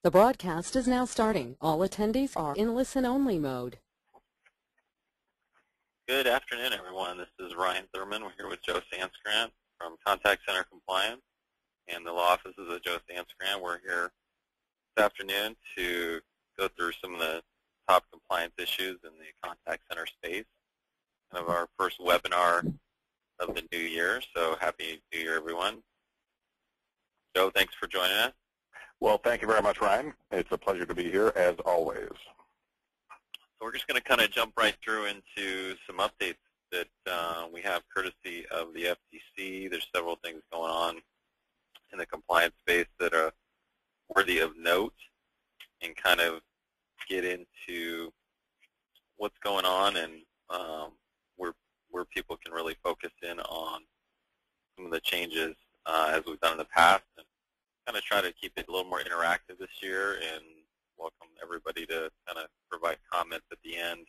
The broadcast is now starting. All attendees are in listen-only mode. Good afternoon, everyone. This is Ryan Thurman. We're here with Joe Sanskrant from Contact Center Compliance and the law offices of Joe Sanskrant. We're here this afternoon to go through some of the top compliance issues in the contact center space. Kind of our first webinar of the new year, so happy New Year, everyone. Joe, thanks for joining us. Well, thank you very much, Ryan. It's a pleasure to be here, as always. So we're just going to kind of jump right through into some updates that we have courtesy of the FTC. There's several things going on in the compliance space that are worthy of note and kind of get into what's going on and where people can really focus in on some of the changes as we've done in the past, and kind of try to keep it a little more interactive this year and welcome everybody to kind of provide comments at the end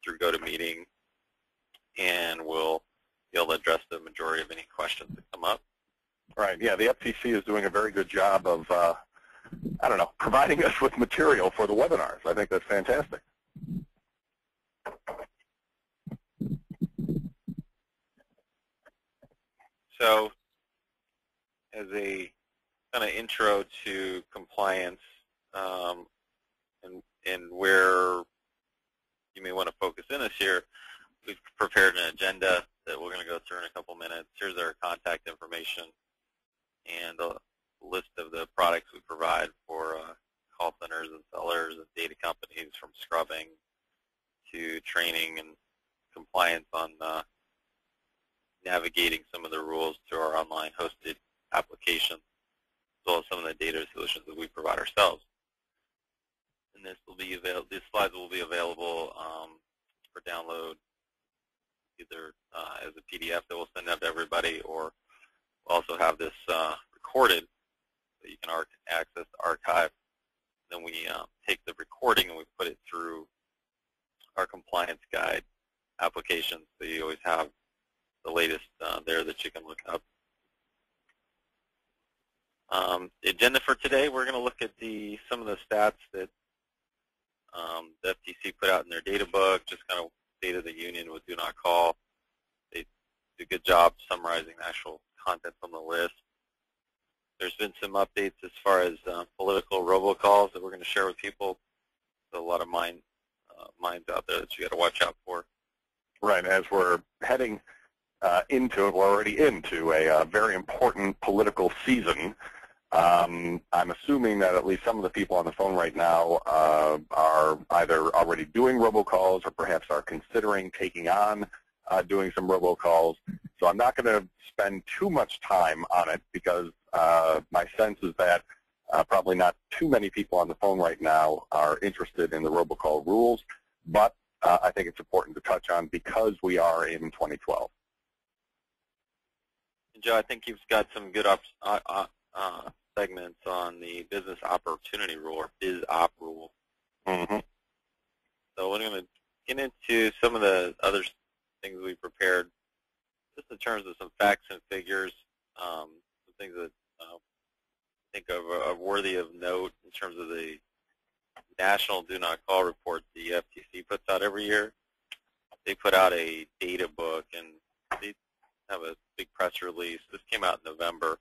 through GoToMeeting, and we'll be able to address the majority of any questions that come up. Right, yeah, the FTC is doing a very good job of, providing us with material for the webinars. I think that's fantastic. So, as a kind of intro to compliance and where you may want to focus in this year, we've prepared an agenda that we're going to go through in a couple minutes. Here's our contact information and a list of the products we provide for call centers and sellers and data companies, from scrubbing to training and compliance on navigating some of the rules to our online hosted application, as well as some of the data solutions that we provide ourselves. And this will be available. These slides will be available for download, either as a PDF that we'll send out to everybody, or we'll also have this recorded so you can access the archive. Then we take the recording and we put it through our compliance guide application, so you always have the latest there that you can look up. The agenda for today, we're going to look at some of the stats that the FTC put out in their data book, just kind of State of the Union with Do Not Call. They do a good job summarizing the actual content on the list. There's been some updates as far as political robocalls that we're going to share with people. There's a lot of minds out there that you got to watch out for. Right, as we're heading we're already into a very important political season. I'm assuming that at least some of the people on the phone right now are either already doing robocalls or perhaps are considering taking on doing some robocalls. So I'm not going to spend too much time on it because my sense is that probably not too many people on the phone right now are interested in the robocall rules, but I think it's important to touch on because we are in 2012. Joe, I think you've got some good segments on the business opportunity rule, or BizOp rule. Mm-hmm. So we're going to get into some of the other things we prepared, just in terms of some facts and figures, some things that I think are worthy of note in terms of the National Do Not Call report the FTC puts out every year. They put out a data book, and they have a big press release. This came out in November,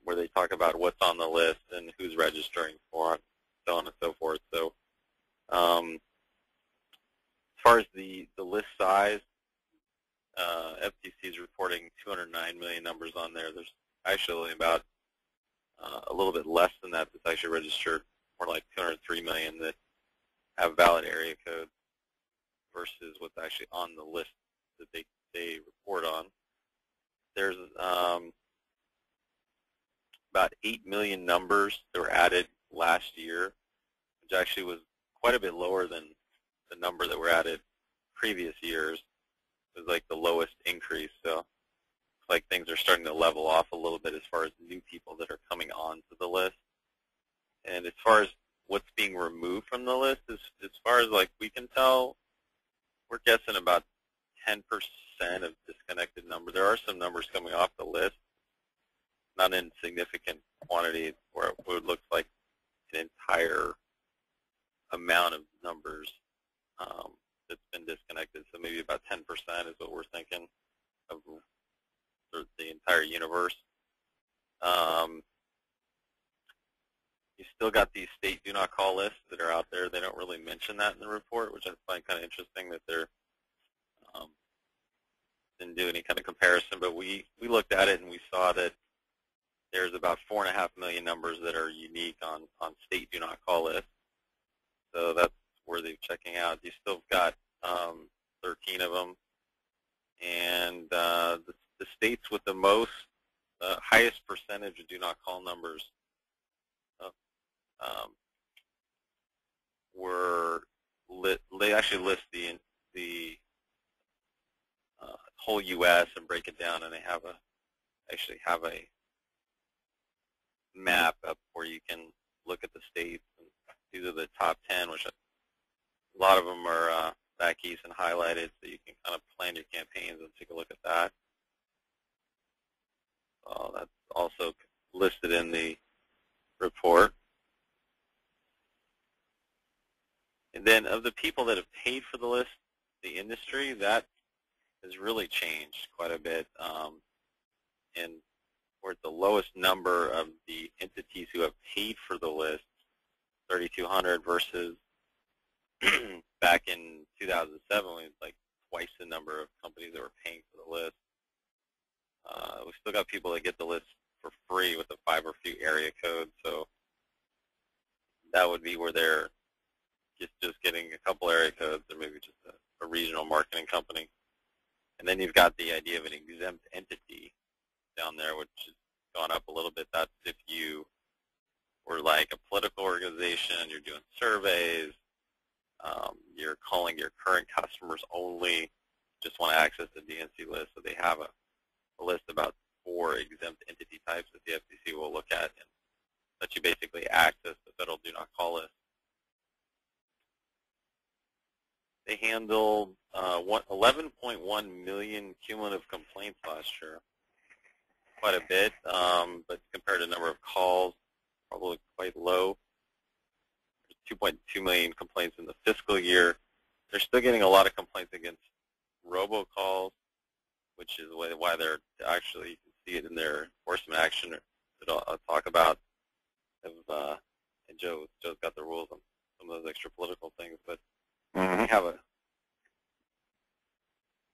where they talk about what's on the list and who's registering for it, so on and so forth. So as far as the list size, FTC is reporting 209 million numbers on there. There's actually about a little bit less than that that's actually registered, more like 203 million that have valid area codes versus what's actually on the list that they report on. There's about 8 million numbers that were added last year, which actually was quite a bit lower than the number that were added previous years. It was like the lowest increase, so it's like things are starting to level off a little bit as far as new people that are coming onto the list. And as far as what's being removed from the list, as far as like we can tell, we're guessing about 10% of disconnected numbers. There are some numbers coming off the list, not an insignificant quantity where it looks like an entire amount of numbers that's been disconnected. So maybe about 10% is what we're thinking of the entire universe. You still got these state do not call lists that are out there. They don't really mention that in the report, which I find kind of interesting that they're didn't do any kind of comparison. But we looked at it and we saw that there's about 4.5 million numbers that are unique on state do not call lists. So that's worthy of checking out. You still got 13 of them, and the states with the most highest percentage of do not call numbers they actually list the whole U.S. and break it down, and they actually have a map up where you can look at the states. And these are the top 10, which a lot of them are back east and highlighted, so you can kind of plan your campaigns and take a look at that. That's also listed in the report. And then of the people that have paid for the list, the industry, that has really changed quite a bit. And we're at the lowest number of the entities who have paid for the list, 3,200 versus back in 2007, we had like twice the number of companies that were paying for the list. We still got people that get the list for free with a 5 or few area code, so that would be where they're just getting a couple area codes, or maybe just a regional marketing company. And then you've got the idea of an exempt entity down there, which has gone up a little bit. That's if you were like a political organization, you're doing surveys, you're calling your current customers only, just want to access the DNC list. So they have a list about 4 exempt entity types that the FCC will look at and let you basically access the federal do not call list. They handled 11.1 million cumulative complaints last year, quite a bit, but compared to the number of calls, probably quite low. 2.2 million complaints in the fiscal year. They're still getting a lot of complaints against robocalls, which is why they're actually, you can see it in their enforcement action that I'll talk about. And Joe's got the rules on some of those extra political things, but they have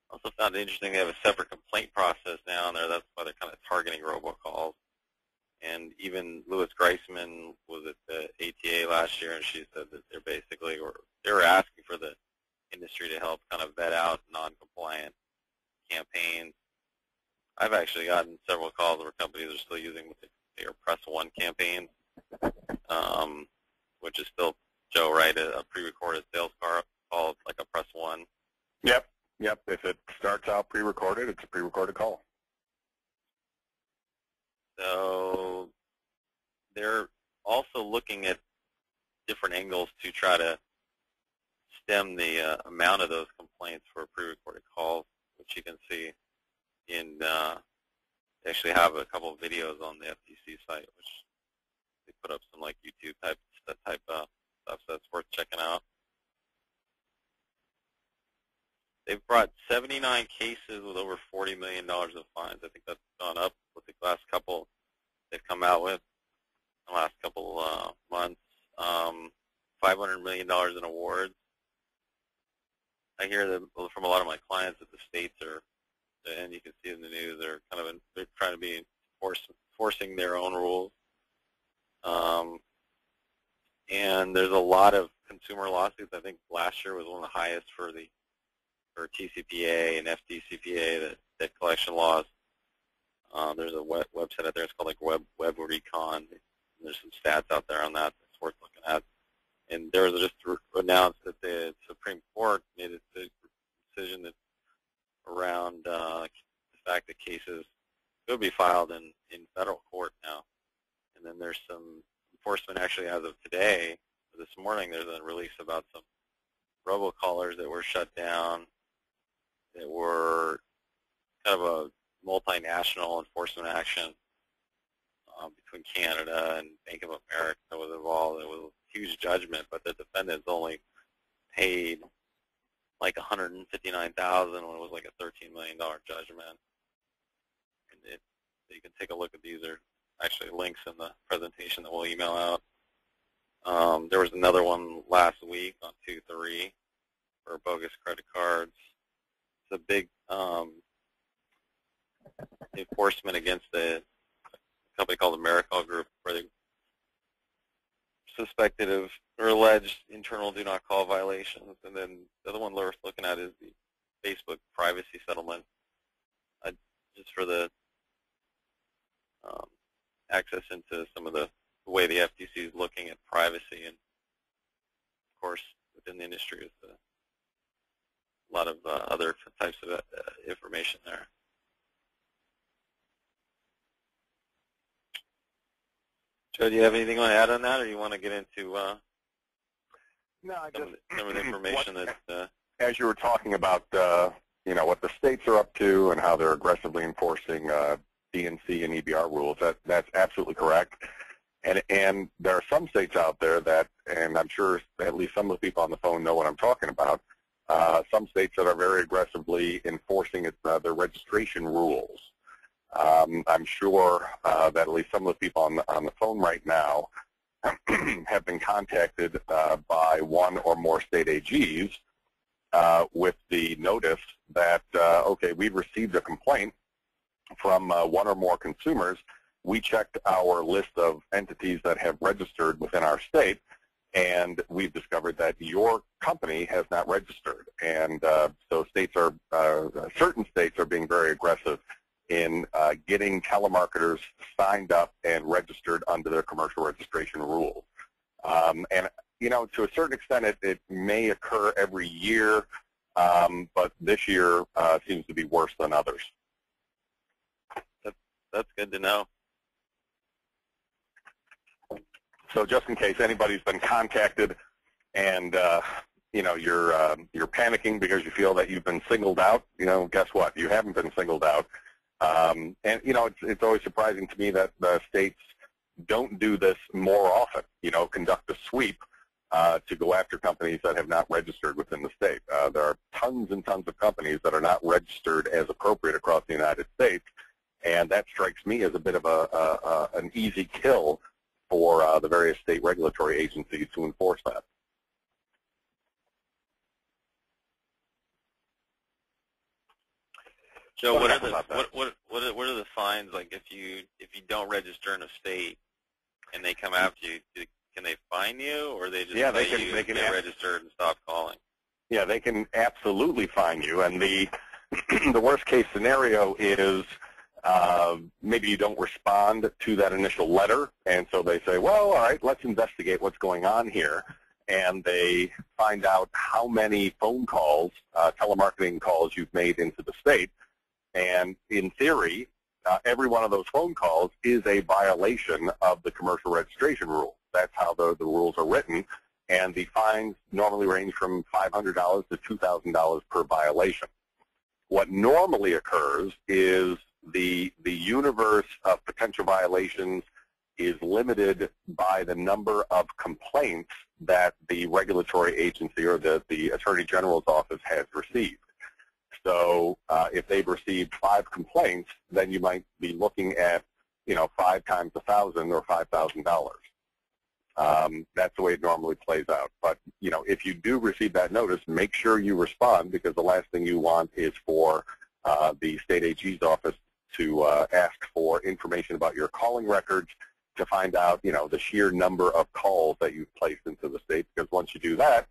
also found it interesting they have a separate complaint process now in there. That's why they're kind of targeting robocalls. And even Louis Greisman was at the ATA last year, and she said that they were asking for the industry to help kind of vet out non-compliant campaigns. I've actually gotten several calls where companies are still using what they are Press 1 campaigns, which is still, Joe, right, a pre-recorded sales call, like a Press 1. Yep. If it starts out pre-recorded, it's a pre-recorded call. So they're also looking at different angles to try to stem the amount of those complaints for pre-recorded calls, which you can see in, they actually have a couple of videos on the FTC site, which they put up some like YouTube type stuff, so that's worth checking out. They've brought 79 cases with over $40 million of fines. I think that's gone up with the last couple they've come out with in the last couple months. $500 million in awards. I hear that from a lot of my clients that the states are, and you can see in the news, they're trying to be enforcing their own rules. And there's a lot of consumer lawsuits. I think last year was one of the highest for TCPA and FDCPA, the debt collection laws. There's a website out there. It's called like Web Recon. There's some stats out there on that that's worth looking at. And there was just announced that the Supreme Court made a decision that around the fact that cases could be filed in federal court now. And then there's some enforcement actually as of today, this morning, there's a release about some robocallers that were shut down that were kind of a multinational enforcement action between Canada and Bank of America was involved. It was a huge judgment, but the defendants only paid like $159,000 when it was like a $13 million judgment. And you can take a look at these. Are actually links in the presentation that we'll email out. There was another one last week on 2/3 for bogus credit cards. It's a big enforcement against a company called the Miracle Group, where they suspected of or alleged internal do not call violations. And then the other one we're looking at is the Facebook privacy settlement, just for the access into some of the way the FTC is looking at privacy. And of course, within the industry is a lot of other types of information there. Joe, do you have anything you want to add on that, or you want to get into some of the information that? As you were talking about, what the states are up to and how they're aggressively enforcing DNC and EBR rules, that's absolutely correct. And there are some states out there that, and I'm sure at least some of the people on the phone know what I'm talking about, some states that are very aggressively enforcing their registration rules. I'm sure that at least some of the people on the phone right now have been contacted by one or more state AGs with the notice that, okay, we've received a complaint from one or more consumers. We checked our list of entities that have registered within our state, and we've discovered that your company has not registered. And so states are, certain states are being very aggressive in getting telemarketers signed up and registered under their commercial registration rules. And, to a certain extent, it may occur every year, but this year seems to be worse than others. That's good to know. So just in case anybody's been contacted and you're panicking because you feel that you've been singled out, guess what? You haven't been singled out. And it's always surprising to me that the states don't do this more often. Conduct a sweep to go after companies that have not registered within the state. There are tons and tons of companies that are not registered as appropriate across the United States, and that strikes me as a bit of an easy kill for the various state regulatory agencies to enforce that. So what are the fines, like if you don't register in a state and they come after you? Can they fine you, or they just they can get registered and stop calling? Yeah, they can absolutely fine you. And the the worst case scenario is maybe you don't respond to that initial letter, and so they say, well, all right, let's investigate what's going on here. And they find out how many phone calls, telemarketing calls you've made into the state. And in theory, every one of those phone calls is a violation of the commercial registration rule. That's how the rules are written. And the fines normally range from $500 to $2,000 per violation. What normally occurs is the universe of potential violations is limited by the number of complaints that the regulatory agency or the Attorney General's office has received. So if they've received 5 complaints, then you might be looking at, 5 times 1,000 or $5,000. That's the way it normally plays out. But, if you do receive that notice, make sure you respond, because the last thing you want is for the state AG's office to ask for information about your calling records to find out, the sheer number of calls that you've placed into the state, because once you do that,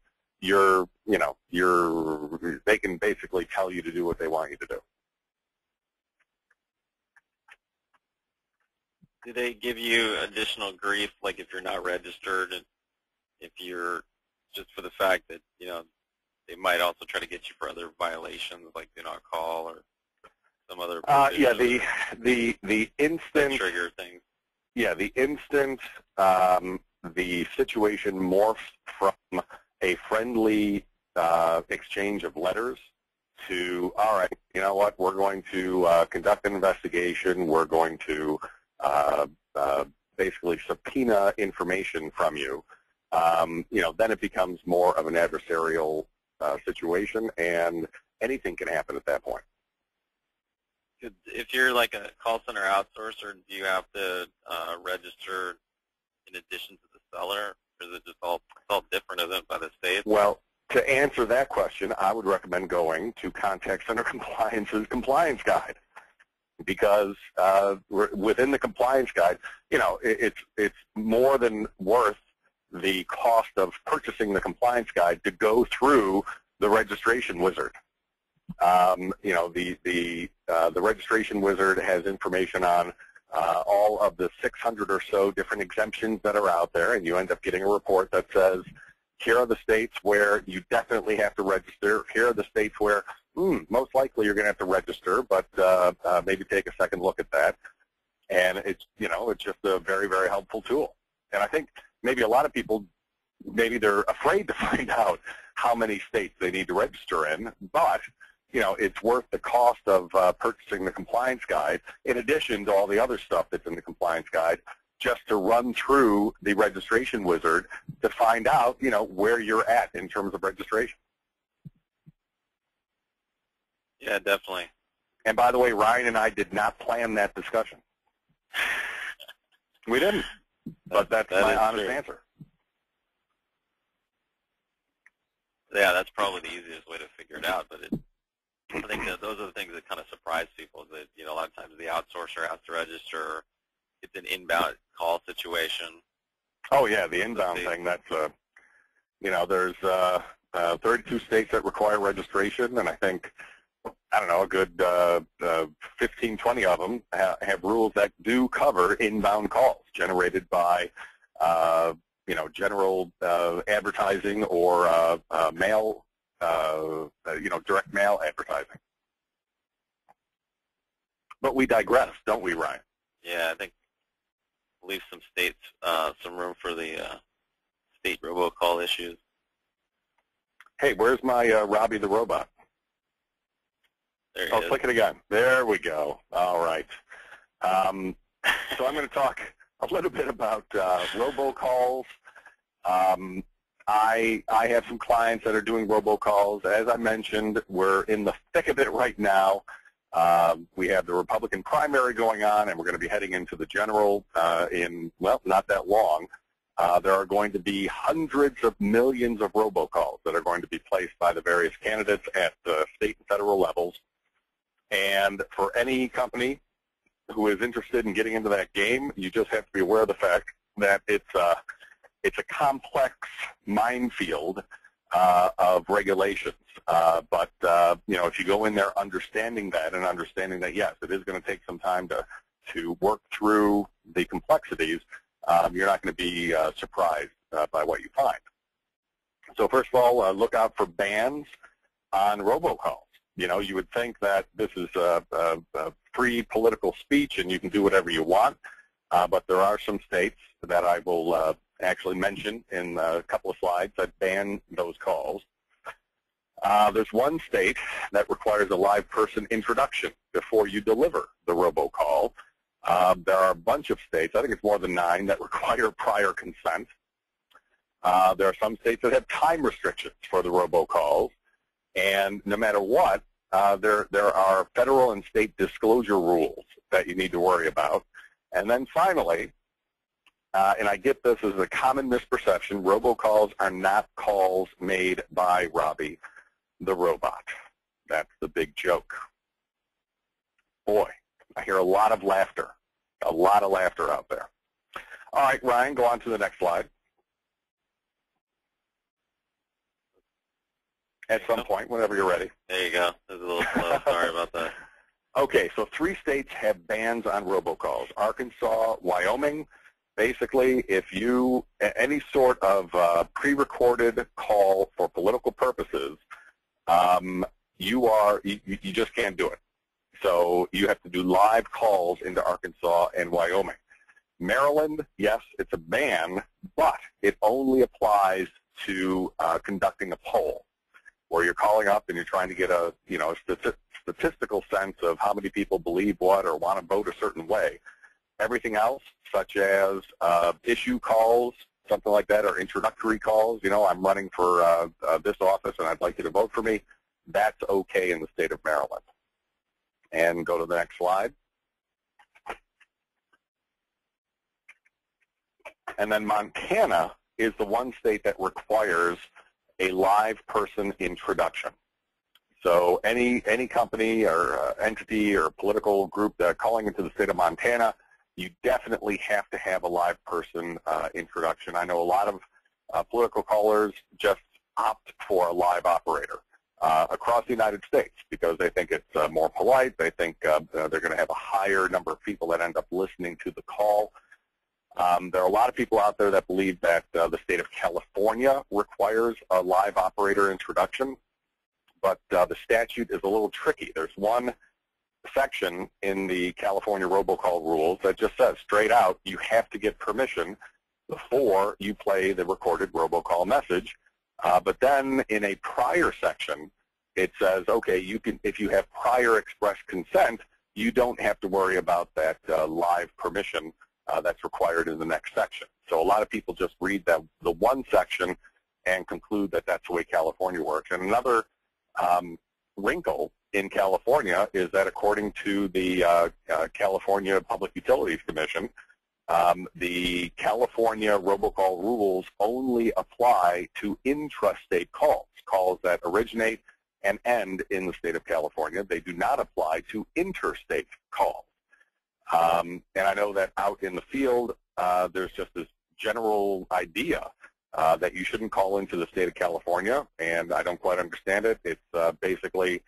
they can basically tell you to do what they want you to do. Do they give you additional grief, like if you're not registered, and if you're just for the fact that, they might also try to get you for other violations, like do not call or some other yeah, the instant trigger things. Yeah, the instant the situation morphs from a friendly exchange of letters to, all right, you know what, we're going to conduct an investigation, we're going to basically subpoena information from you, then it becomes more of an adversarial situation, and anything can happen at that point. If you're like a call center outsourcer, do you have to register in addition to the seller, or is it just all different, isn't it, by the state? Well, to answer that question, I would recommend going to Contact Center Compliance's Compliance Guide, because within the Compliance Guide, it's more than worth the cost of purchasing the Compliance Guide to go through the registration wizard. The registration wizard has information on all of the 600 or so different exemptions that are out there, and you end up getting a report that says, here are the states where you definitely have to register. Here are the states where most likely you're going to have to register, but maybe take a second look at that. And it's just a very, very helpful tool. And I think maybe a lot of people, maybe they're afraid to find out how many states they need to register in, but it's worth the cost of purchasing the Compliance Guide, in addition to all the other stuff that's in the Compliance Guide, just to run through the registration wizard to find out, where you're at in terms of registration. Yeah, definitely. And by the way, Ryan and I did not plan that discussion. We didn't, but that's my honest answer. Yeah, that's probably the easiest way to figure it out, but I think that those are the things that kind of surprise people, that, a lot of times the outsourcer has to register. It's an inbound call situation. Oh, yeah, the inbound thing, that's, there's 32 states that require registration, and I think, a good 15, 20 of them have rules that do cover inbound calls generated by, general advertising or mail, direct mail advertising. But we digress, don't we, Ryan? Yeah, I think leave some states some room for the state robocall issues. Hey, where's my Robbie the robot? There he is. Click it again. There we go. All right. So I'm going to talk a little bit about robocalls. I have some clients that are doing robocalls. As I mentioned, we're in the thick of it right now. We have the Republican primary going on, and we're going to be heading into the general in, well, not that long. There are going to be hundreds of millions of robocalls that are going to be placed by the various candidates at the state and federal levels. And for any company who is interested in getting into that game, you just have to be aware of the fact that it's a complex minefield of regulations. But if you go in there understanding that, and understanding that, yes, it is going to take some time to work through the complexities, you're not going to be surprised by what you find. So first of all, look out for bans on robocalls. You would think that this is free political speech and you can do whatever you want, but there are some states that I will actually mention in a couple of slides that ban those calls. There's one state that requires a live person introduction before you deliver the robocall. There are a bunch of states, I think it's more than 9, that require prior consent. There are some states that have time restrictions for the robocalls. And no matter what, there are federal and state disclosure rules that you need to worry about. And then finally, and I get this as a common misperception, robocalls are not calls made by Robbie the robot. That's the big joke. Boy, I hear a lot of laughter out there. All right, Ryan, go on to the next slide. At some point, whenever you're ready. There you go. It was a little slow. Sorry about that. Okay, so 3 states have bans on robocalls. Arkansas, Wyoming. Basically, if any sort of pre-recorded call for political purposes, you just can't do it. So you have to do live calls into Arkansas and Wyoming. Maryland, yes, it's a ban, but it only applies to conducting a poll, where you're calling up and you're trying to get a statistical sense of how many people believe what or want to vote a certain way. Everything else, such as issue calls, something like that, or introductory calls, you know, I'm running for this office and I'd like you to vote for me, that's okay in the state of Maryland. And go to the next slide. And then Montana is the one state that requires a live person introduction. So any company or entity or political group that are calling into the state of Montana, you definitely have to have a live person introduction. I know a lot of political callers just opt for a live operator across the United States because they think it's more polite. They think they're going to have a higher number of people that end up listening to the call. There are a lot of people out there that believe that the state of California requires a live operator introduction, but the statute is a little tricky. There's one section in the California robocall rules that just says straight out you have to get permission before you play the recorded robocall message. But then in a prior section, it says, okay, you can, if you have prior express consent, you don't have to worry about that live permission that's required in the next section. So a lot of people just read the one section and conclude that that's the way California works. And another wrinkle in California is that according to the California Public Utilities Commission, the California robocall rules only apply to intrastate calls, calls that originate and end in the state of California. They do not apply to interstate calls. And I know that out in the field, there's just this general idea that you shouldn't call into the state of California, and I don't quite understand it. It's basically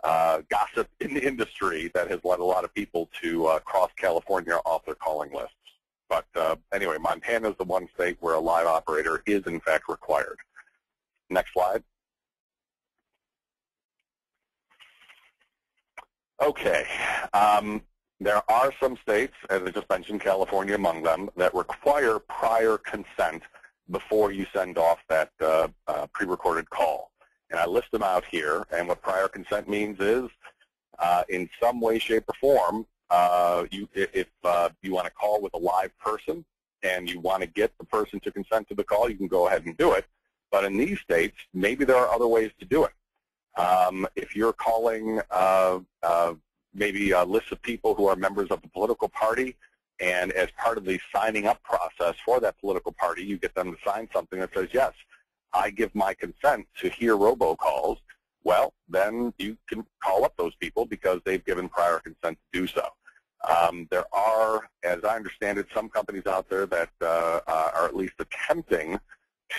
gossip in the industry that has led a lot of people to cross California off their calling lists. But anyway, Montana is the one state where a live operator is in fact required. Next slide. Okay. There are some states, as I just mentioned, California among them, that require prior consent before you send off that pre-recorded call. And I list them out here, and what prior consent means is, in some way, shape, or form, if you want to call with a live person and you want to get the person to consent to the call, you can go ahead and do it. But in these states, maybe there are other ways to do it. If you're calling maybe a list of people who are members of the political party, and as part of the signing up process for that political party, you get them to sign something that says, yes, I give my consent to hear robocalls, well, then you can call up those people because they've given prior consent to do so. There are, as I understand it, some companies out there that are at least attempting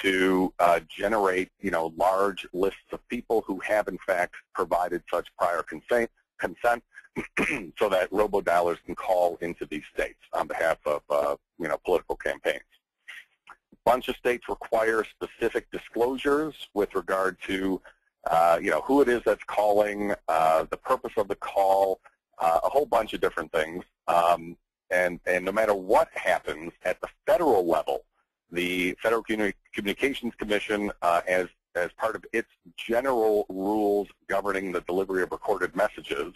to generate, large lists of people who have, in fact, provided such prior consent so that robo-dialers can call into these states on behalf of, political campaigns. A bunch of states require specific disclosures with regard to, who it is that's calling, the purpose of the call, a whole bunch of different things. And no matter what happens at the federal level, the Federal Communications Commission, as part of its general rules governing the delivery of recorded messages,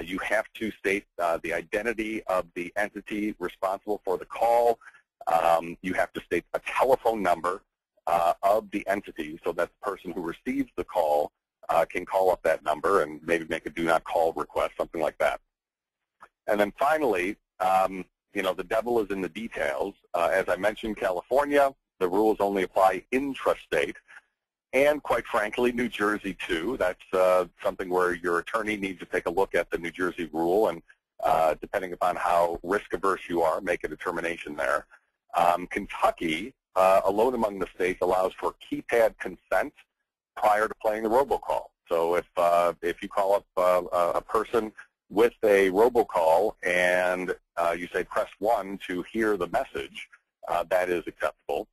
you have to state the identity of the entity responsible for the call. You have to state a telephone number of the entity so that the person who receives the call can call up that number and maybe make a do not call request, something like that. And then finally, the devil is in the details. As I mentioned, California, the rules only apply intrastate. And quite frankly, New Jersey too. That's something where your attorney needs to take a look at the New Jersey rule and depending upon how risk averse you are, make a determination there. Kentucky, alone among the states, allows for keypad consent prior to playing the robocall. So if you call up a person with a robocall and you say press 1 to hear the message, that is acceptable.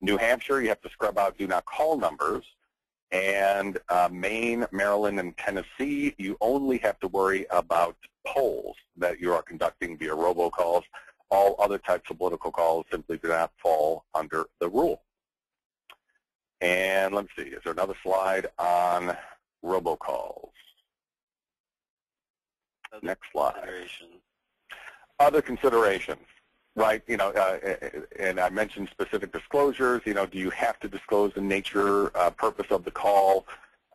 New Hampshire, you have to scrub out do not call numbers. And Maine, Maryland, and Tennessee, you only have to worry about polls that you are conducting via robocalls. All other types of political calls simply do not fall under the rule. And let's see, is there another slide on robocalls? Next slide. Other considerations, right? And I mentioned specific disclosures. Do you have to disclose the nature, purpose of the call?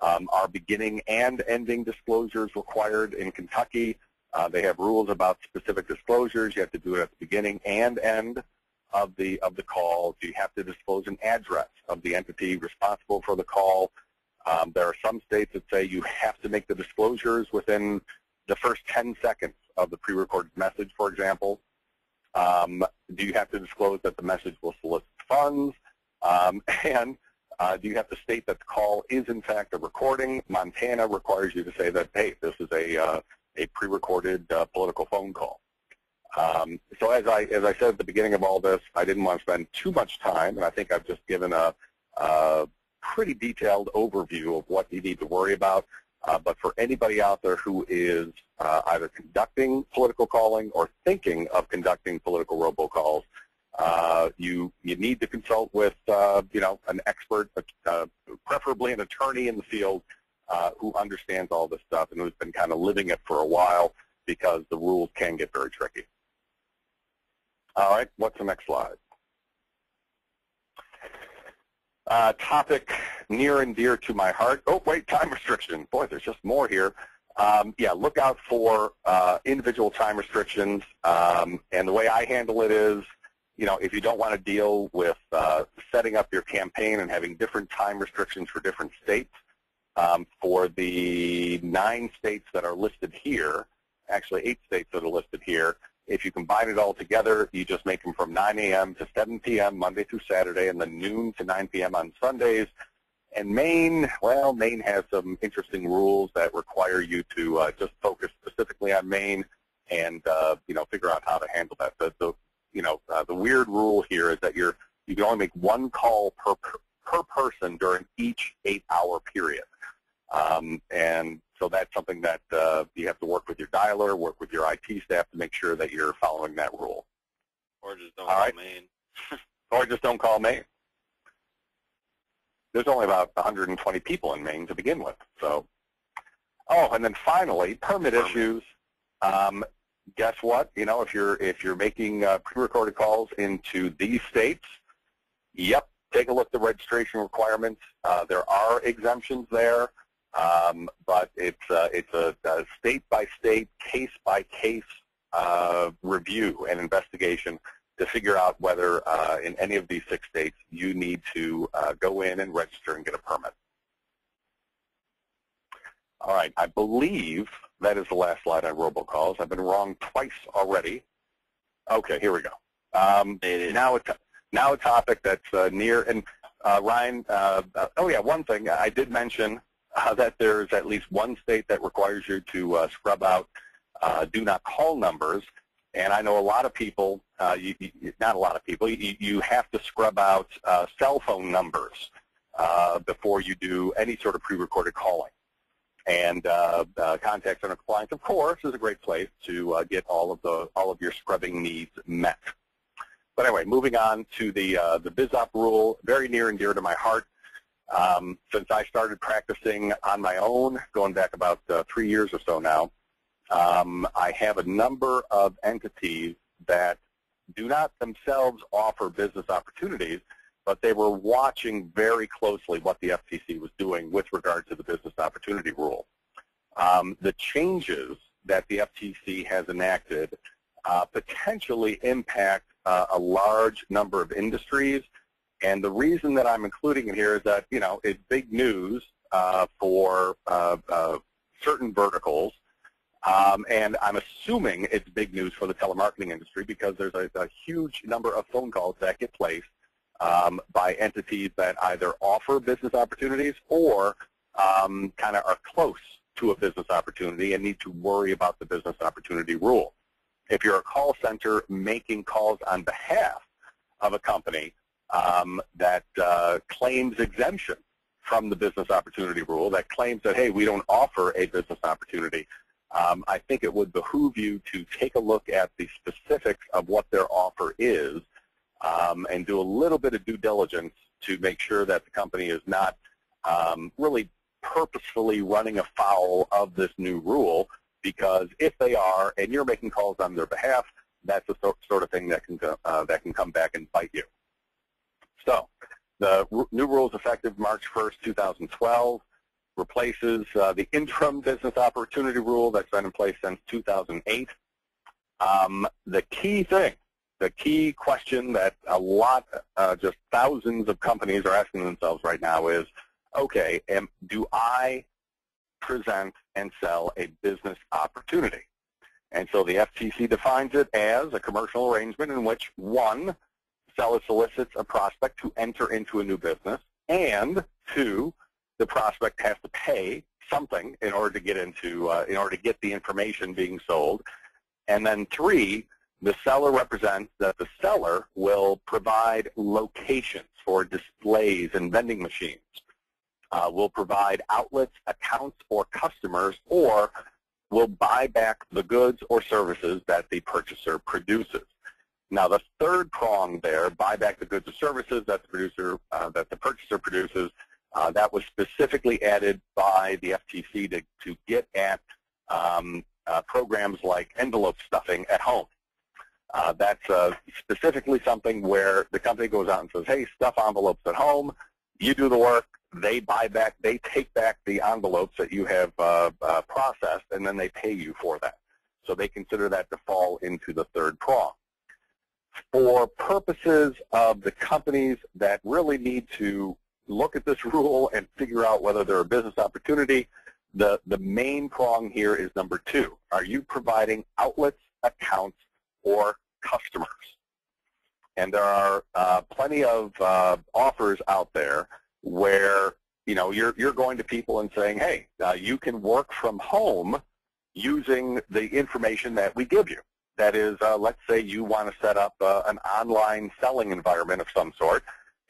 Are beginning and ending disclosures required in Kentucky? They have rules about specific disclosures. You have to do it at the beginning and end of the call. Do you have to disclose an address of the entity responsible for the call? There are some states that say you have to make the disclosures within the first 10 seconds of the pre-recorded message, for example. Do you have to disclose that the message will solicit funds? And do you have to state that the call is, in fact, a recording? Montana requires you to say that, hey, this is a pre-recorded political phone call. So as I said at the beginning of all this, I didn't want to spend too much time, and I think I've just given a pretty detailed overview of what you need to worry about. But for anybody out there who is either conducting political calling or thinking of conducting political robocalls, you need to consult with an expert, preferably an attorney in the field who understands all this stuff and who's been kind of living it for a while, because the rules can get very tricky. All right, what's the next slide? Topic near and dear to my heart. Oh, wait, time restriction. Boy, there's just more here. Yeah, look out for individual time restrictions. And the way I handle it is, if you don't want to deal with setting up your campaign and having different time restrictions for different states, for the 9 states that are listed here, actually 8 states that are listed here, if you combine it all together, you just make them from 9 a.m. to 7 p.m. Monday through Saturday, and then noon to 9 p.m. on Sundays. And Maine, well, Maine has some interesting rules that require you to just focus specifically on Maine and, figure out how to handle that. The weird rule here is that you can only make 1 call per person during each 8-hour period. And so that's something that you have to work with your dialer, work with your IT staff to make sure that you're following that rule. Or just don't call Maine. Or just don't call Maine. There's only about 120 people in Maine to begin with. So, oh, and then finally, permit issues. Guess what? If you're making pre-recorded calls into these states, yep, take a look at the registration requirements. There are exemptions there. But it's a state-by-state, case-by-case review and investigation to figure out whether in any of these 6 states you need to go in and register and get a permit. All right, I believe that is the last slide on robocalls. I've been wrong twice already. Okay, here we go. Now a topic that's near, and Ryan, oh yeah, one thing I did mention, that there's at least 1 state that requires you to scrub out do not call numbers. And I know a lot of people, not a lot of people, you have to scrub out cell phone numbers before you do any sort of pre-recorded calling. And Contact Center Compliance, of course, is a great place to get all of your scrubbing needs met. But anyway, moving on to the BizOp rule, very near and dear to my heart. Since I started practicing on my own, going back about 3 years or so now, I have a number of entities that do not themselves offer business opportunities, but they were watching very closely what the FTC was doing with regard to the business opportunity rule. The changes that the FTC has enacted potentially impact a large number of industries. And the reason that I'm including it here is that, it's big news for certain verticals. And I'm assuming it's big news for the telemarketing industry because there's a huge number of phone calls that get placed by entities that either offer business opportunities or kind of are close to a business opportunity and need to worry about the business opportunity rule. If you're a call center making calls on behalf of a company that claims exemption from the business opportunity rule, that claims that, hey, we don't offer a business opportunity, I think it would behoove you to take a look at the specifics of what their offer is and do a little bit of due diligence to make sure that the company is not really purposefully running afoul of this new rule, because if they are and you're making calls on their behalf, that's the sort of thing that can come back and bite you. So the new rules effective March 1st, 2012 replaces the interim business opportunity rule that's been in place since 2008. The key thing, the key question that a lot, just thousands of companies are asking themselves right now is, okay, do I present and sell a business opportunity? And so the FTC defines it as a commercial arrangement in which, one, seller solicits a prospect to enter into a new business, and two, the prospect has to pay something in order to get into, in order to get the information being sold. And then three, the seller represents that the seller will provide locations for displays and vending machines, will provide outlets, accounts, or customers, or will buy back the goods or services that the purchaser produces. Now, the third prong there, buy back the goods or services that the purchaser produces, that was specifically added by the FTC to get at programs like envelope stuffing at home. That's specifically something where the company goes out and says, hey, stuff envelopes at home, you do the work, they take back the envelopes that you have processed, and then they pay you for that. So they consider that to fall into the third prong. For purposes of the companies that really need to look at this rule and figure out whether they're a business opportunity, the main prong here is number two. Are you providing outlets, accounts, or customers? And there are plenty of offers out there where you're going to people and saying, hey, you can work from home using the information that we give you. That is, let's say you want to set up an online selling environment of some sort,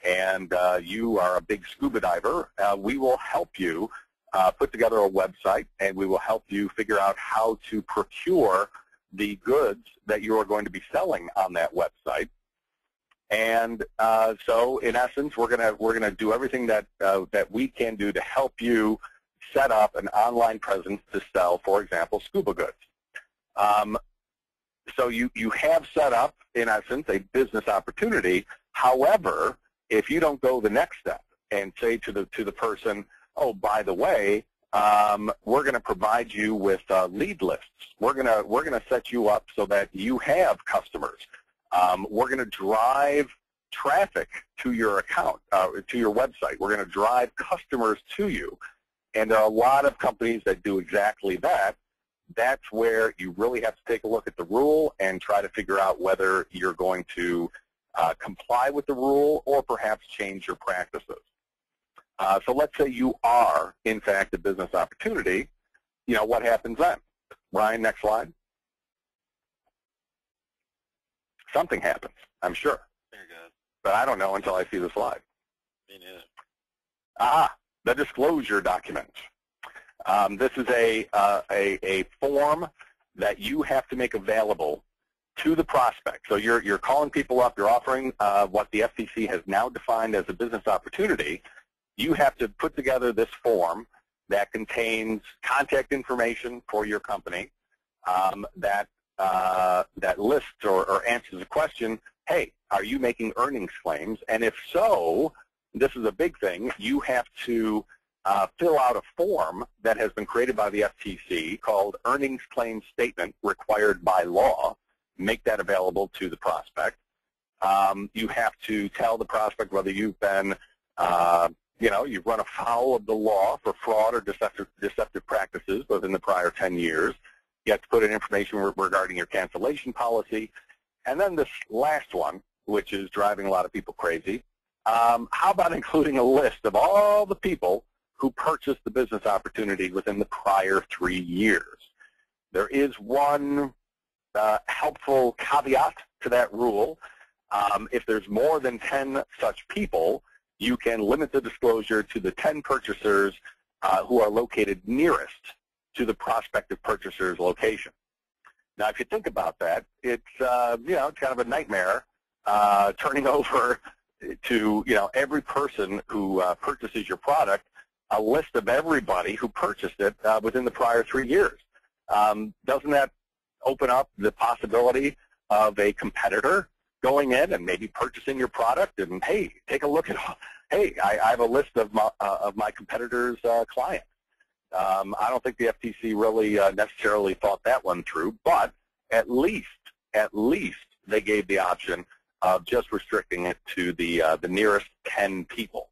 and you are a big scuba diver. We will help you put together a website, and we will help you figure out how to procure the goods that you are going to be selling on that website. And so, in essence, we're gonna do everything that we can do to help you set up an online presence to sell, for example, scuba goods. So you have set up, in essence, a business opportunity. However, if you don't go the next step and say to the person, oh, by the way, we're going to provide you with lead lists. We're gonna set you up so that you have customers. We're going to drive traffic to your account, to your website. We're going to drive customers to you. And there are a lot of companies that do exactly that. That's where you really have to take a look at the rule and try to figure out whether you're going to comply with the rule or perhaps change your practices. So let's say you are, in fact, a business opportunity. What happens then? Ryan, next slide. Something happens, I'm sure. There you go. But I don't know until I see the slide. Me neither. The disclosure document. This is a form that you have to make available to the prospect. So you're calling people up, you're offering what the FTC has now defined as a business opportunity. You have to put together this form that contains contact information for your company, that lists or answers the question, hey, are you making earnings claims? And if so, this is a big thing, you have to fill out a form that has been created by the FTC called Earnings Claim Statement Required by Law. Make that available to the prospect. You have to tell the prospect whether you've been, you've run afoul of the law for fraud or deceptive practices within the prior 10 years. You have to put in information regarding your cancellation policy. And then this last one, which is driving a lot of people crazy, how about including a list of all the people who purchased the business opportunity within the prior 3 years? There is one helpful caveat to that rule. If there's more than 10 such people, you can limit the disclosure to the 10 purchasers who are located nearest to the prospective purchaser's location. Now, if you think about that, it's it's kind of a nightmare turning over to every person who purchases your product a list of everybody who purchased it within the prior 3 years. Doesn't that open up the possibility of a competitor going in and maybe purchasing your product, and hey, take a look at, hey, I have a list of my competitors' clients. I don't think the FTC really necessarily thought that one through, but at least they gave the option of just restricting it to the nearest 10 people.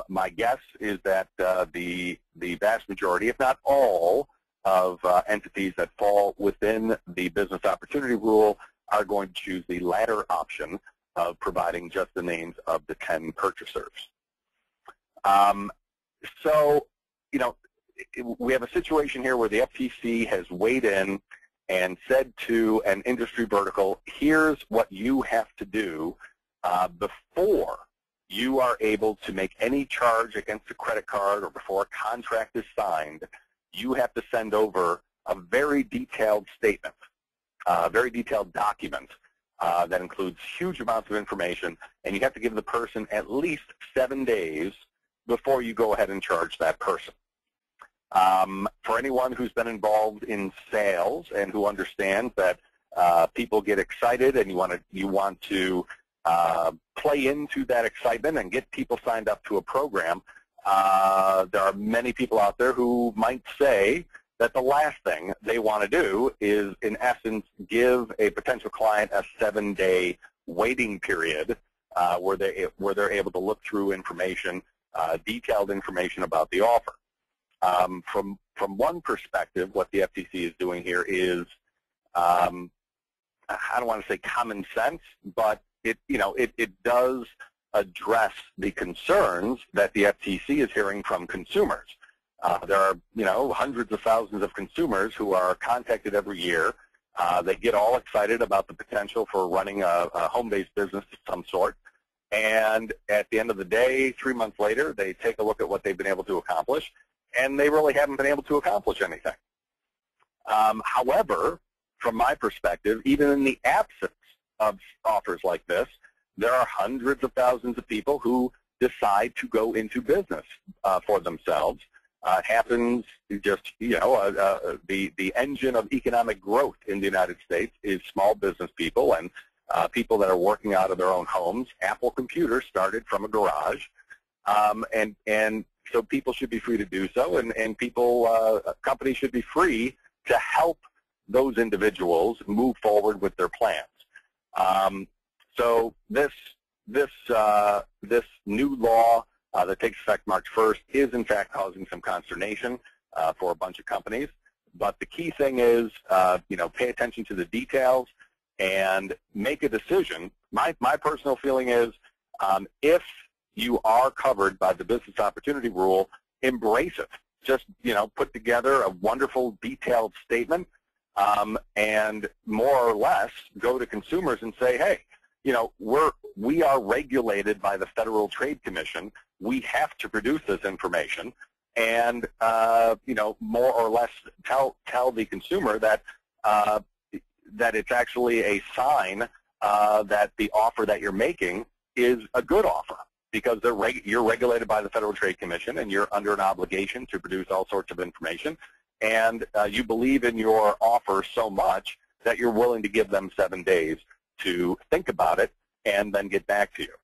My guess is that the vast majority, if not all, of entities that fall within the business opportunity rule are going to choose the latter option of providing just the names of the 10 purchasers. So, you know, we have a situation here where the FTC has weighed in and said to an industry vertical, here's what you have to do before you are able to make any charge against a credit card, or before a contract is signed. You have to send over a very detailed statement, a very detailed document that includes huge amounts of information, and you have to give the person at least 7 days before you go ahead and charge that person. For anyone who's been involved in sales and who understands that people get excited and you want to play into that excitement and get people signed up to a program, there are many people out there who might say that the last thing they want to do is, in essence, give a potential client a 7-day waiting period where they're able to look through information, detailed information about the offer. From one perspective, what the FTC is doing here is, I don't want to say common sense, but it does address the concerns that the FTC is hearing from consumers. There are hundreds of thousands of consumers who are contacted every year. They get all excited about the potential for running a home-based business of some sort, and at the end of the day, 3 months later, they take a look at what they've been able to accomplish, and they really haven't been able to accomplish anything. However, from my perspective, even in the absence of offers like this, there are hundreds of thousands of people who decide to go into business for themselves. It happens just, the engine of economic growth in the United States is small business people and people that are working out of their own homes. Apple computers started from a garage, and so people should be free to do so, and companies should be free to help those individuals move forward with their plans. So this new law that takes effect March 1st is in fact causing some consternation for a bunch of companies. But the key thing is, pay attention to the details and make a decision. My personal feeling is, if you are covered by the business opportunity rule, embrace it. Just, put together a wonderful detailed statement, and more or less go to consumers and say, hey, we are regulated by the Federal Trade Commission. We have to produce this information, and more or less tell the consumer that that it's actually a sign that the offer that you're making is a good offer, because you're regulated by the Federal Trade Commission, and you're under an obligation to produce all sorts of information, and you believe in your offer so much that you're willing to give them 7 days to think about it and then get back to you.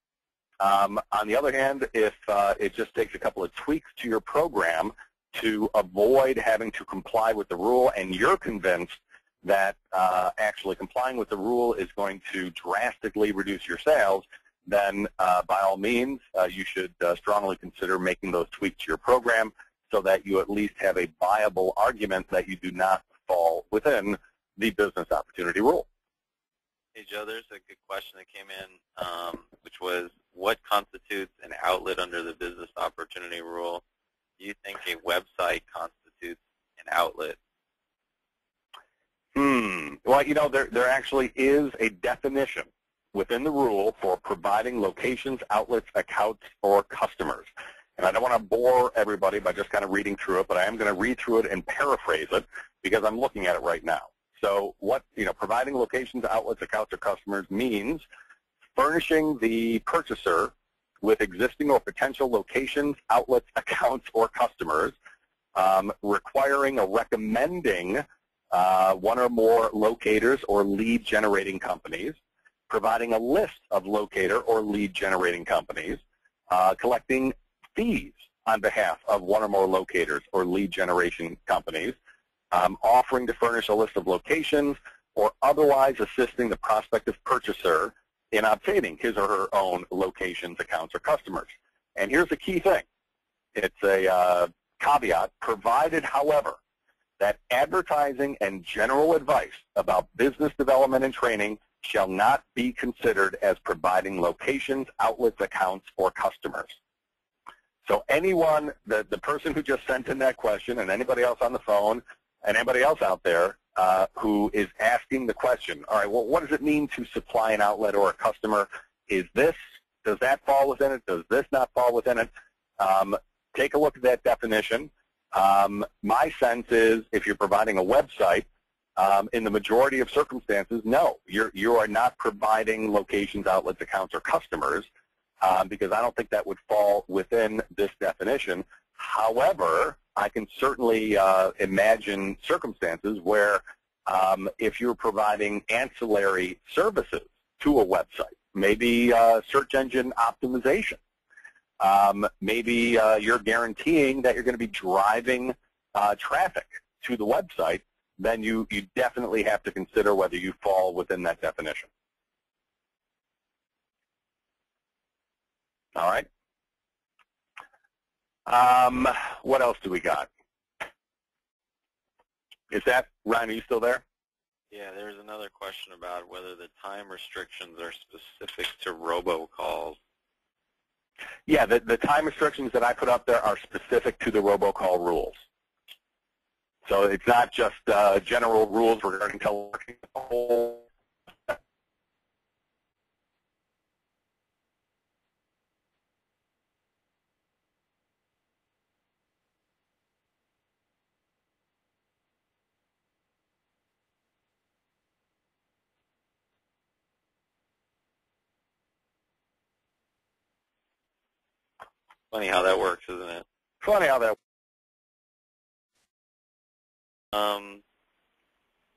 On the other hand, if it just takes a couple of tweaks to your program to avoid having to comply with the rule, and you're convinced that actually complying with the rule is going to drastically reduce your sales, then by all means, you should strongly consider making those tweaks to your program so that you at least have a viable argument that you do not fall within the business opportunity rule. Hey, Joe, there's a good question that came in, which was, what constitutes an outlet under the business opportunity rule? Do you think a website constitutes an outlet? Well, there actually is a definition within the rule for providing locations, outlets, accounts, or customers. And I don't want to bore everybody by just kind of reading through it, but I am going to read through it and paraphrase it because I'm looking at it right now. So providing locations, outlets, accounts, or customers means furnishing the purchaser with existing or potential locations, outlets, accounts, or customers, requiring or recommending one or more locators or lead generating companies, providing a list of locator or lead generating companies, collecting fees on behalf of one or more locators or lead generation companies, offering to furnish a list of locations, or otherwise assisting the prospective purchaser in obtaining his or her own locations, accounts, or customers. And here's the key thing. It's a caveat, provided, however, that advertising and general advice about business development and training shall not be considered as providing locations, outlets, accounts, or customers. So anyone, the person who just sent in that question, and anybody else on the phone, and anybody else out there who is asking the question, all right, well, what does it mean to supply an outlet or a customer? Does that fall within it? Does this not fall within it? Take a look at that definition. My sense is if you're providing a website, in the majority of circumstances, no, you are not providing locations, outlets, accounts, or customers, because I don't think that would fall within this definition. However, I can certainly imagine circumstances where if you're providing ancillary services to a website, maybe search engine optimization, maybe you're guaranteeing that you're going to be driving traffic to the website, then you definitely have to consider whether you fall within that definition. All right. What else do we got? Is that, Ryan, are you still there? Yeah, there's another question about whether the time restrictions are specific to robocalls. Yeah, the time restrictions that I put up there are specific to the robocall rules. So it's not just general rules regarding teleworking. Funny how that works, isn't it? Funny how that.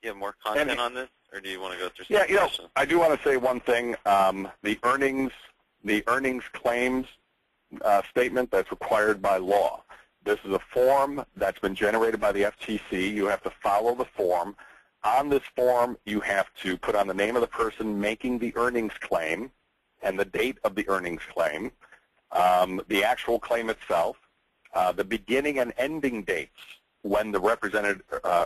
You have more content on this, or do you want to go through some questions? I do want to say one thing. The earnings claims statement that's required by law. This is a form that's been generated by the FTC. You have to follow the form. On this form, you have to put on the name of the person making the earnings claim and the date of the earnings claim, the actual claim itself, the beginning and ending dates when the represented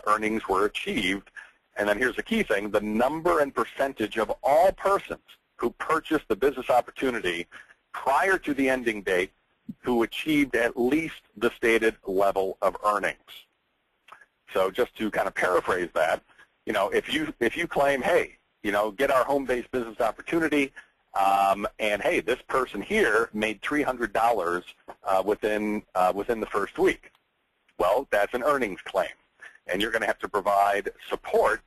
earnings were achieved, and then here's the key thing, the number and percentage of all persons who purchased the business opportunity prior to the ending date who achieved at least the stated level of earnings. So just to kind of paraphrase that, if you claim, hey, get our home-based business opportunity, and hey, this person here made $300 within the first week. Well, that's an earnings claim, and you're going to have to provide support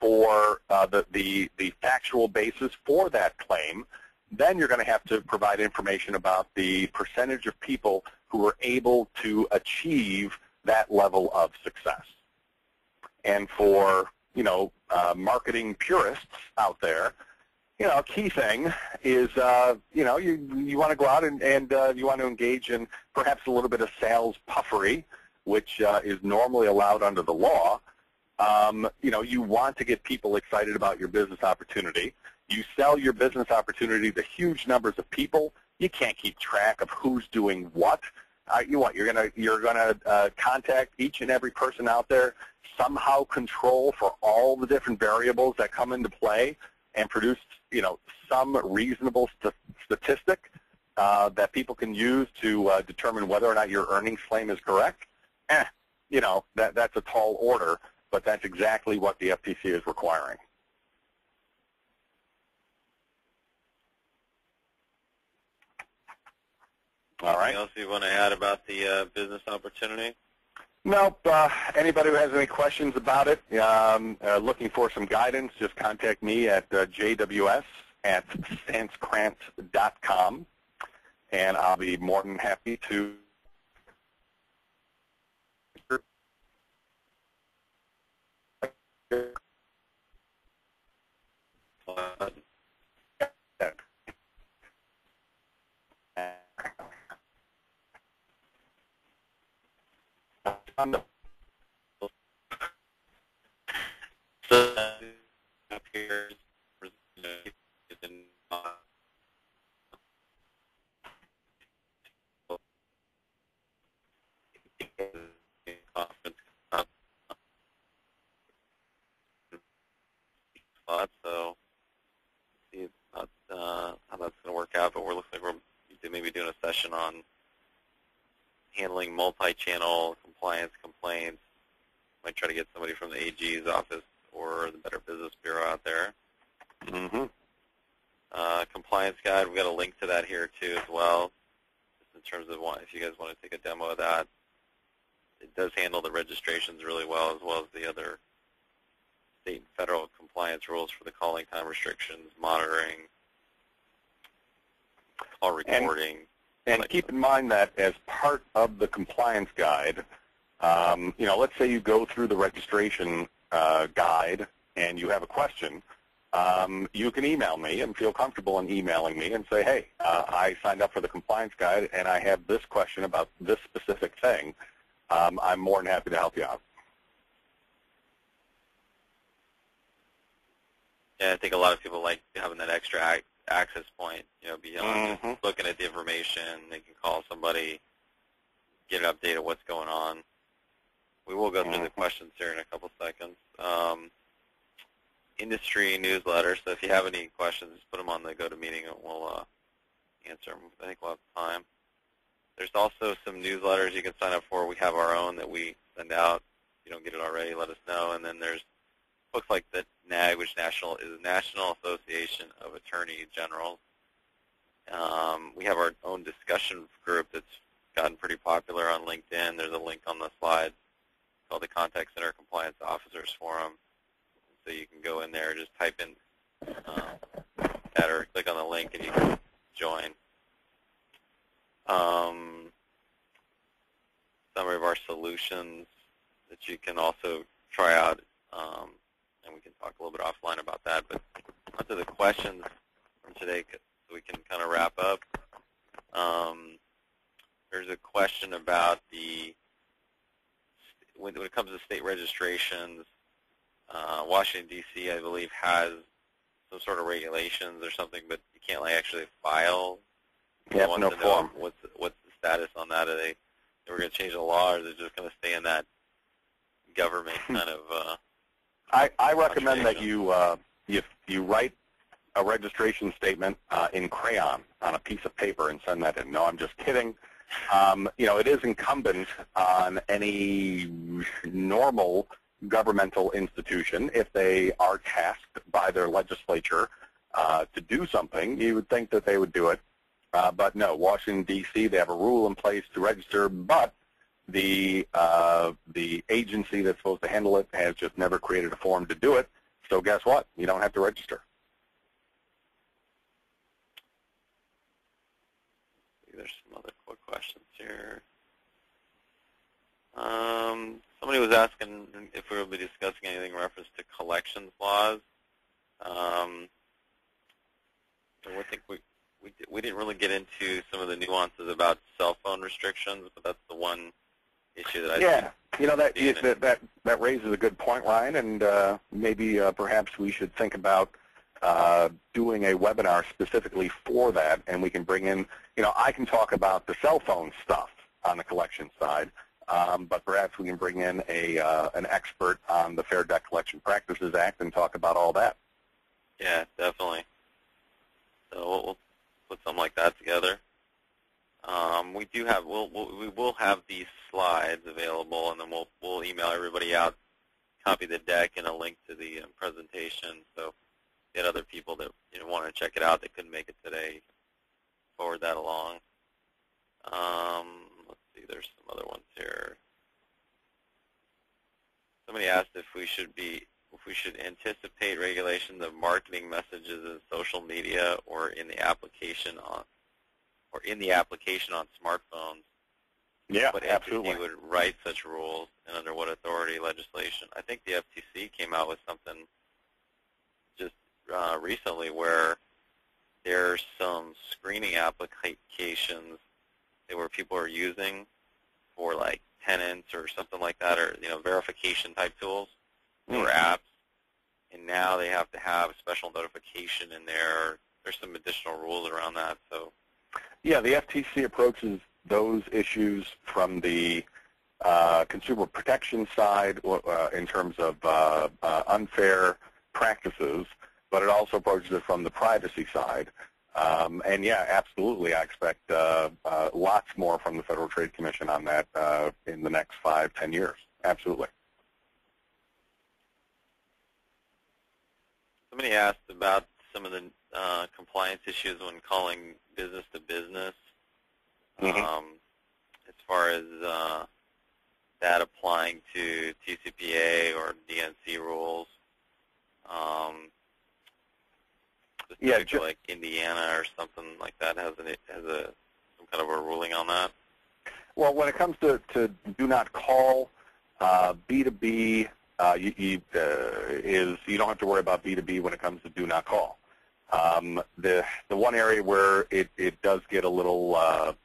for the factual basis for that claim. Then you're going to have to provide information about the percentage of people who were able to achieve that level of success. And for marketing purists out there, key thing is, you want to go out and you want to engage in perhaps a little bit of sales puffery, which is normally allowed under the law. You want to get people excited about your business opportunity. You sell your business opportunity to huge numbers of people. You can't keep track of who's doing what. You're gonna contact each and every person out there, somehow control for all the different variables that come into play, and produce some reasonable statistic that people can use to determine whether or not your earnings claim is correct. That's a tall order, but that's exactly what the FTC is requiring. All right. Anything else you want to add about the business opportunity? Nope. Anybody who has any questions about it, looking for some guidance, just contact me at jws@sanskrantz.com, and I'll be more than happy to. So up here, so see not, how that's going to work out, but we're looking like we're maybe doing a session on handling multi-channel compliance complaints. Might try to get somebody from the AG's office or the Better Business Bureau out there. Mm-hmm. Compliance guide, we've got a link to that here too as well, just in terms of if you guys want to take a demo of that. It does handle the registrations really well, as the other state and federal compliance rules for the calling time restrictions, monitoring, call recording. And keep in mind that as part of the compliance guide, let's say you go through the registration guide and you have a question, you can email me and feel comfortable in emailing me and say, hey, I signed up for the compliance guide and I have this question about this specific thing. I'm more than happy to help you out. Yeah, I think a lot of people like having that extra access point, beyond just looking at the information. They can call somebody, get an update of what's going on. We will go through the questions here in a couple seconds. Industry newsletter, so if you have any questions, just put them on the GoToMeeting and we'll answer them. I think we'll have time. There's also some newsletters you can sign up for. We have our own that we send out. If you don't get it already, let us know. And then there's books like the NAG, which is National Association of Attorney Generals. We have our own discussion group that's gotten pretty popular on LinkedIn. There's a link on the slide called the Contact Center Compliance Officers Forum. So you can go in there, just type in that or click on the link and you can join. Summary of our solutions that you can also try out, and we can talk a little bit offline about that. But onto the questions from today so we can kind of wrap up. There's a question about when it comes to state registrations, Washington, D.C., I believe, has some sort of regulations or something, but you can't actually file. Yeah, no form. What's the status on that? Are they were going to change the law, or is it just going to stay in that government kind of? I recommend that you write a registration statement in crayon on a piece of paper and send that in. No, I'm just kidding. It is incumbent on any normal governmental institution, if they are tasked by their legislature to do something, you would think that they would do it. But no, Washington, D.C., they have a rule in place to register, but the agency that's supposed to handle it has just never created a form to do it. So guess what? You don't have to register. There's some other quick questions here. Somebody was asking if we will be discussing anything in reference to collections laws. I think we didn't really get into some of the nuances about cell phone restrictions, but that's the one issue that that raises a good point, Ryan, and maybe perhaps we should think about doing a webinar specifically for that, and we can bring in, I can talk about the cell phone stuff on the collection side, but perhaps we can bring in an expert on the Fair Debt Collection Practices Act and talk about all that. Yeah, definitely. So we'll put something like that together. We will have these slides available, and then we'll email everybody out, copy the deck, and a link to the presentation. So get other people that want to check it out that couldn't make it today, forward that along. Let's see, there's some other ones here. Somebody asked if we should anticipate regulations of marketing messages in social media or in the application on smartphones. Yeah, what absolutely. entity would write such rules and under what authority legislation. I think the FTC came out with something just recently where there's some screening applications where people are using for like tenants or something like that, or verification type tools or apps, and now they have to have special notification in there. There's some additional rules around that. So yeah, the FTC approaches those issues from the consumer protection side in terms of unfair practices, but it also approaches it from the privacy side. And yeah, absolutely, I expect lots more from the Federal Trade Commission on that in the next 5-10 years. Absolutely. somebody asked about some of the compliance issues when calling business to business. As far as that applying to TCPA or DNC rules. Specifically like Indiana or something like that has some kind of a ruling on that. Well, when it comes to do not call, B2B you don't have to worry about B2B when it comes to do not call. The one area where it does get a little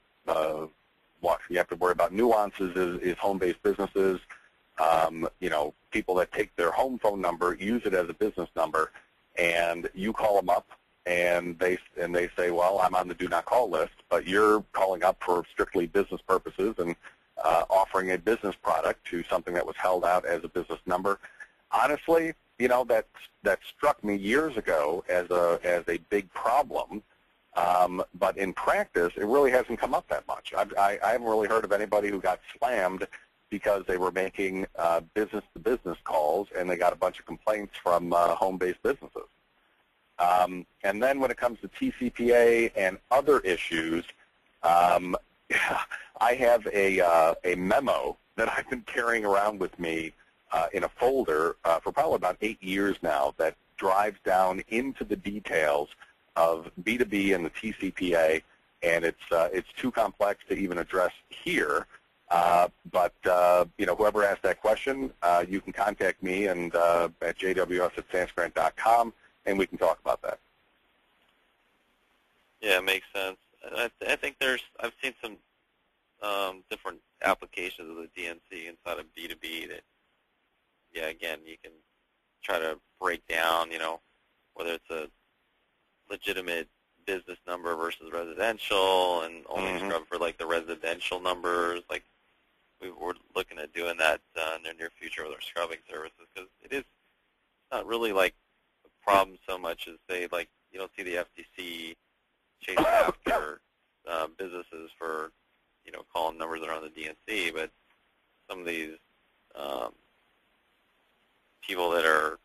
you have to worry about nuances is home-based businesses. People that take their home phone number, use it as a business number, and you call them up, and they say, well, I'm on the do not call list, but you're calling up for strictly business purposes and offering a business product to something that was held out as a business number. Honestly, that struck me years ago as a big problem, but in practice, it really hasn't come up that much. I haven't really heard of anybody who got slammed because they were making business-to-business calls and they got a bunch of complaints from home-based businesses. And then when it comes to TCPA and other issues, I have a memo that I've been carrying around with me in a folder for probably about 8 years now that drives down into the details of B2B and the TCPA, and it's too complex to even address here. But whoever asked that question, you can contact me and at jws@sansgrant.com, and we can talk about that. Yeah, it makes sense. I think I've seen some different applications of the DNC inside of B2B that, yeah, again, you can try to break down, whether it's a legitimate business number versus residential, and only scrub for like the residential numbers. Like we're looking at doing that in the near future with our scrubbing services, because it is not really like a problem so much as, say, like you don't see the FTC chasing after businesses for calling numbers that are on the DNC, but some of these people that are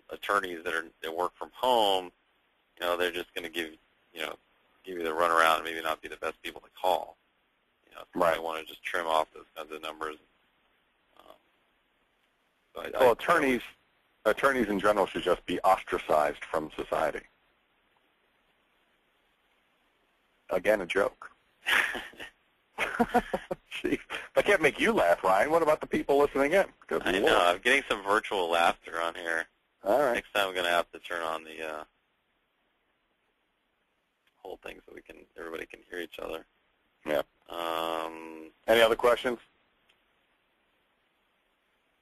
attorneys that work from home, they're just going to give you the runaround and maybe not be the best people to call. So right. I want to just trim off those kinds of numbers. Well, attorneys in general should just be ostracized from society. Again, a joke. See, I can't make you laugh, Ryan. What about the people listening in? I know. I'm getting some virtual laughter on here. All right. Next time I'm going to have to turn on the whole thing so everybody can hear each other. Yeah. Any other questions?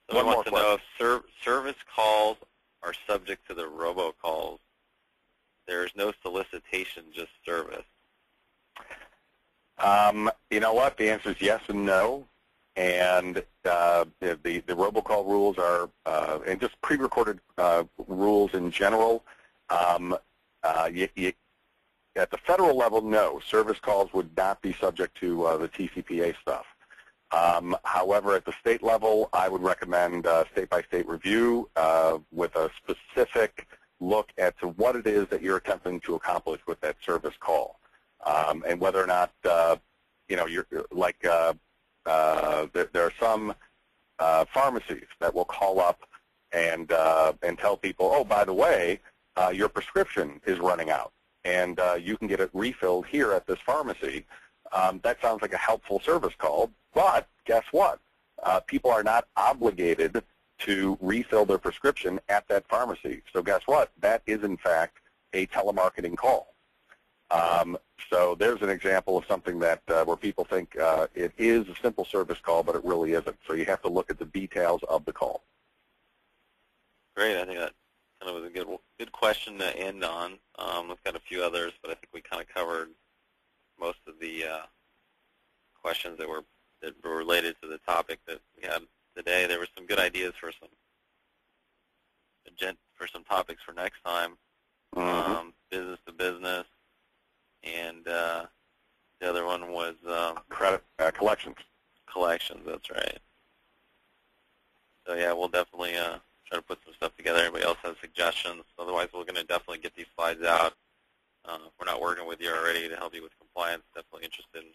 Someone wants to know if service calls are subject to the robocalls. There is no solicitation, just service. You know what? The answer is yes and no. And the robocall rules are, and just pre-recorded rules in general, at the federal level, no. Service calls would not be subject to the TCPA stuff. However, at the state level, I would recommend state-by-state review with a specific look at to what it is that you're attempting to accomplish with that service call. And whether or not, you're like, there are some pharmacies that will call up and tell people, oh, by the way, your prescription is running out, and you can get it refilled here at this pharmacy. that sounds like a helpful service call, but guess what? People are not obligated to refill their prescription at that pharmacy. So guess what? That is, in fact, a telemarketing call. So there's an example of something that where people think it is a simple service call, but it really isn't. So you have to look at the details of the call. Great. I think that kind of was a good question to end on. We've got a few others, but I think we kind of covered most of the questions that were related to the topic that we had today. There were some good ideas for some topics for next time. Business to business, and the other one was credit collections. Collections, that's right. So yeah, we'll definitely try to put some stuff together. Anybody else has suggestions? Otherwise, we're going to definitely get these slides out. If we're not working with you already to help you with compliance, definitely interested in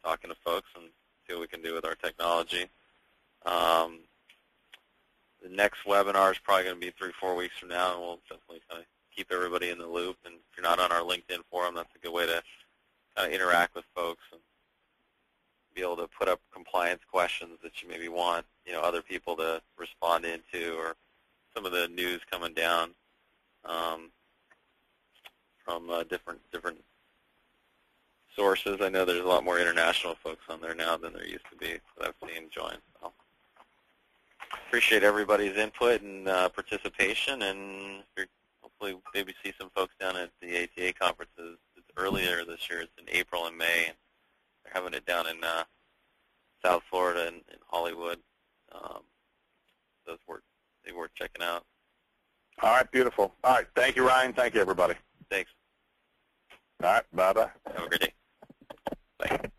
talking to folks and see what we can do with our technology. The next webinar is probably going to be 3-4 weeks from now, and we'll definitely kind of keep everybody in the loop. And if you're not on our LinkedIn forum, that's a good way to kind of interact with folks and be able to put up compliance questions that you maybe want, other people to respond into, or some of the news coming down from different sources. I know there's a lot more international folks on there now than there used to be that I've seen join. So appreciate everybody's input and participation, and hopefully maybe see some folks down at the ATA conferences. It's earlier this year. It's in April and May. And they're having it down in South Florida and in Hollywood. They worth checking out. All right, beautiful. All right, thank you, Ryan. Thank you, everybody. Thanks. All right, bye-bye. Have a great day. Bye.